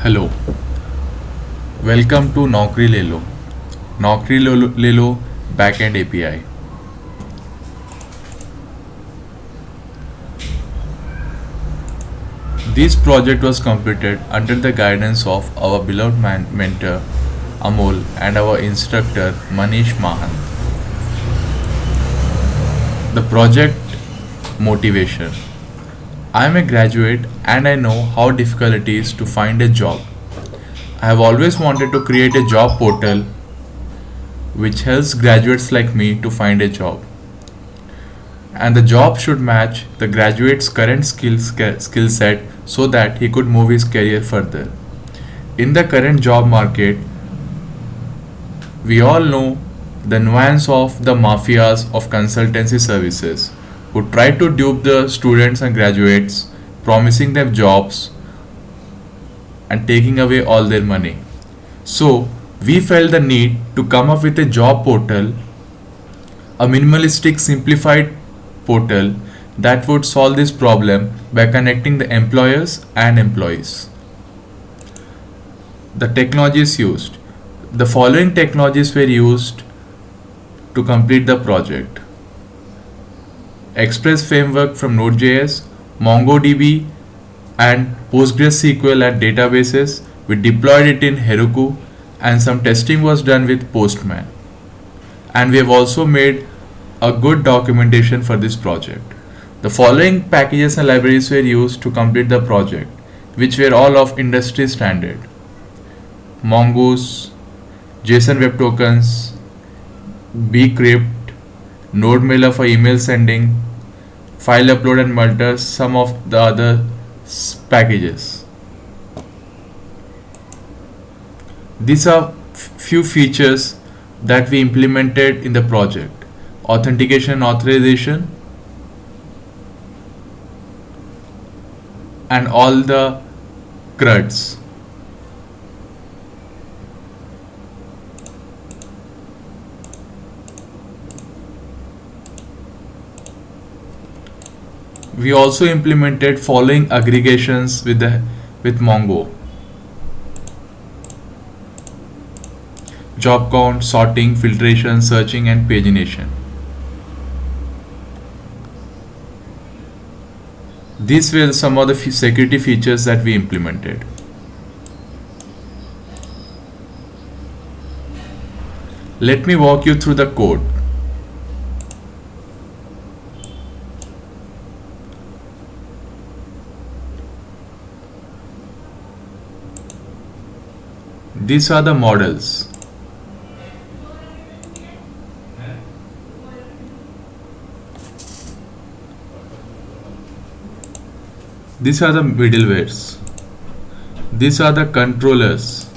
Hello, welcome to Naukri Lelo. Naukri Lelo Backend API. This project was completed under the guidance of our beloved mentor Amol and our instructor Manish Mahant. The project motivation. I am a graduate and I know how difficult it is to find a job. I have always wanted to create a job portal which helps graduates like me to find a job. And the job should match the graduate's current skill set so that he could move his career further. In the current job market, we all know the nuance of the mafias of consultancy services who try to dupe the students and graduates, promising them jobs and taking away all their money. So, we felt the need to come up with a job portal, a minimalistic, simplified portal that would solve this problem by connecting the employers and employees. The technologies used. The following technologies were used to complete the project: Express framework from Node.js, MongoDB, and PostgreSQL at databases. We deployed it in Heroku, and some testing was done with Postman. And we have also made a good documentation for this project. The following packages and libraries were used to complete the project, which were all of industry standard: Mongoose, JSON Web Tokens, Bcrypt, NodeMailer for email sending, file upload and multi, some of the other packages. These are few features that we implemented in the project: authentication and authorization, and all the CRUDs. We also implemented following aggregations with Mongo: job count, sorting, filtration, searching, and pagination. These were some of the security features that we implemented. Let me walk you through the code. These are the models. These are the middlewares. These are the controllers.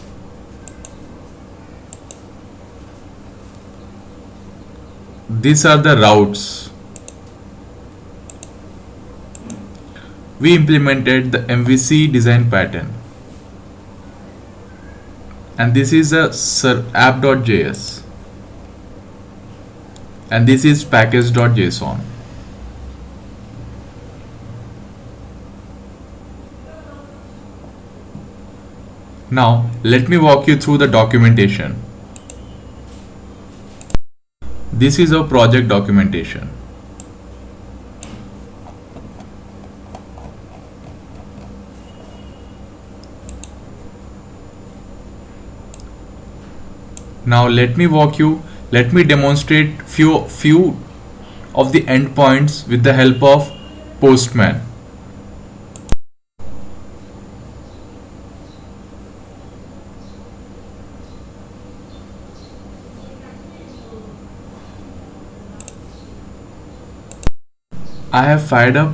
These are the routes. We implemented the MVC design pattern. And this is a app.js. And this is package.json. Now, let me walk you through the documentation. This is our project documentation. Now let me demonstrate few of the endpoints with the help of Postman. I have fired up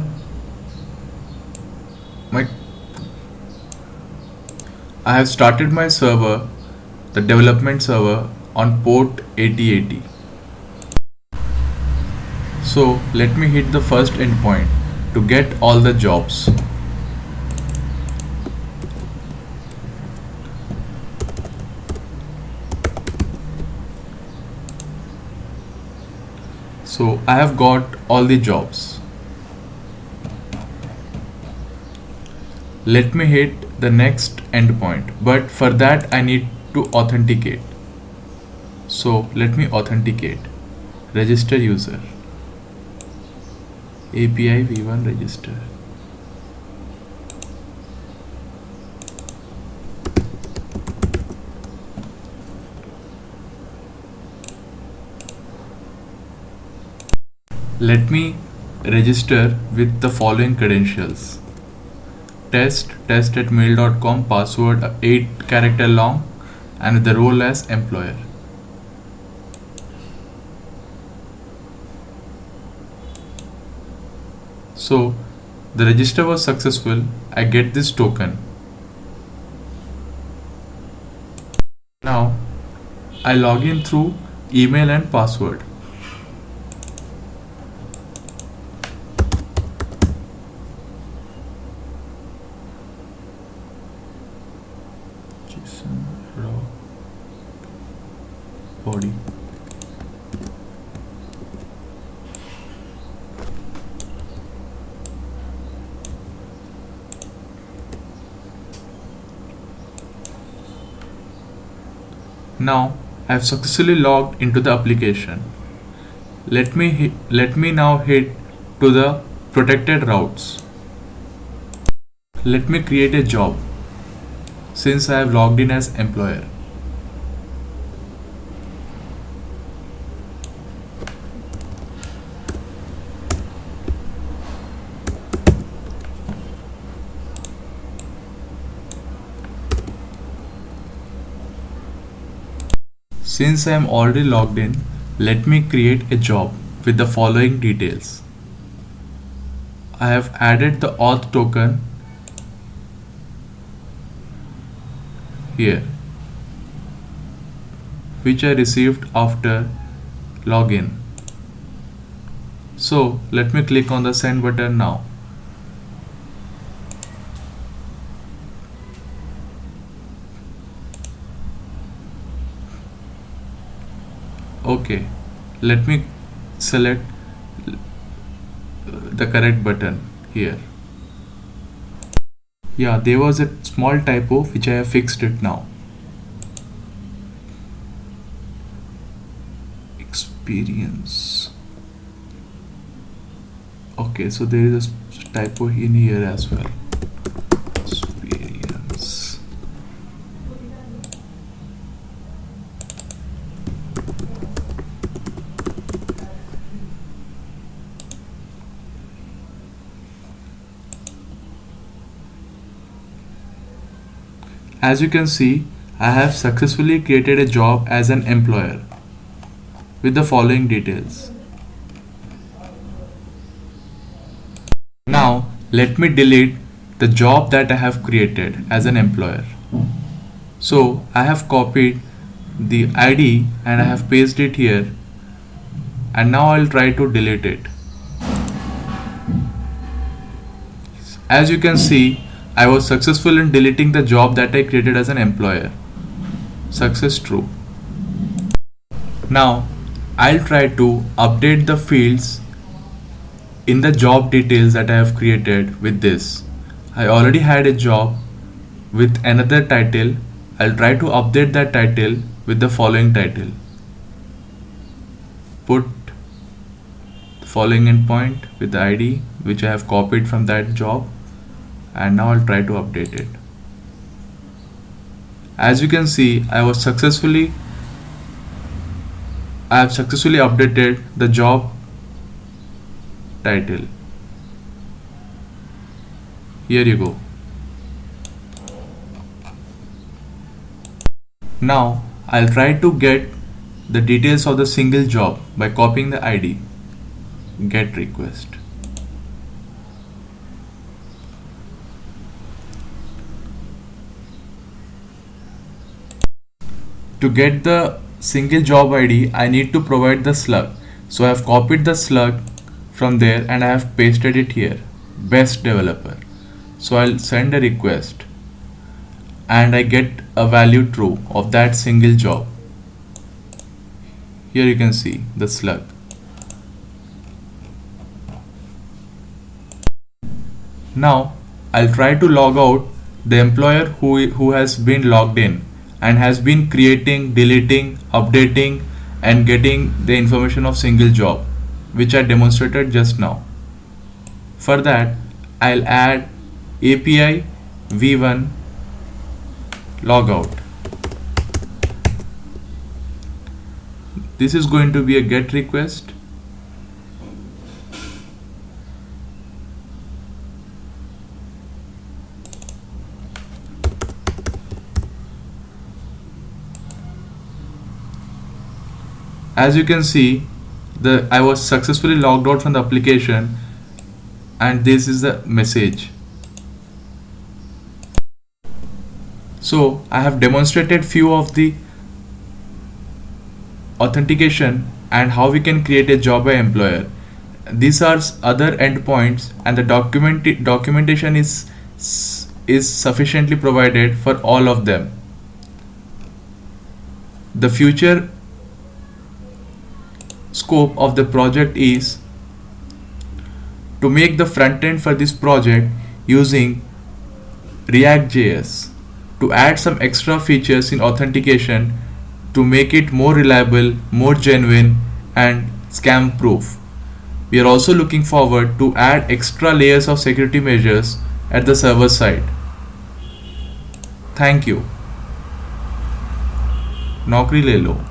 I have started my server, the development server, on port 8080. So let me hit the first endpoint to get all the jobs. So I have got all the jobs. Let me hit the next endpoint, but for that I need to authenticate. So let me authenticate. Register user. API v1 register. Let me register with the following credentials. test@mail.com, password 8 character long, and with the role as employer. So the register was successful. I get this token. Now I log in through email and password. JSON raw body. Now I have successfully logged into the application. Let me now hit to the protected routes. Let me create a job since I have logged in as employer. Since I am already logged in, let me create a job with the following details. I have added the auth token here, which I received after login. So let me click on the send button now. Okay, let me select the correct button here. Yeah, there was a small typo which I have fixed it now. Experience. Okay, so there is a typo in here as well. Experience. As you can see, I have successfully created a job as an employer with the following details. Now let me delete the job that I have created as an employer. So I have copied the ID and I have pasted it here, and now I'll try to delete it. As you can see, I was successful in deleting the job that I created as an employer. Success true. Now I'll try to update the fields in the job details that I have created with this. I already had a job with another title. I'll try to update that title with the following title. Put the following endpoint with the ID which I have copied from that job, and now I'll try to update it. As you can see, I have successfully updated the job title. Here you go. Now I'll try to get the details of the single job by copying the ID. Get request. To get the single job ID, I need to provide the slug. So I have copied the slug from there and I have pasted it here. Best developer. So I'll send a request and I get a value true of that single job. Here you can see the slug. Now I'll try to log out The employer who has been logged in and has been creating, deleting, updating, and getting the information of single job, which I demonstrated just now. For that, I'll add API v1 logout. This is going to be a GET request. As you can see, I was successfully logged out from the application, and this is the message. So I have demonstrated few of the authentication and how we can create a job by employer. These are other endpoints, and the documentation is sufficiently provided for all of them. The future scope of the project is to make the front end for this project using React.js, to add some extra features in authentication to make it more reliable, more genuine, and scam proof. We are also looking forward to add extra layers of security measures at the server side. Thank you. नौकरी ले लो.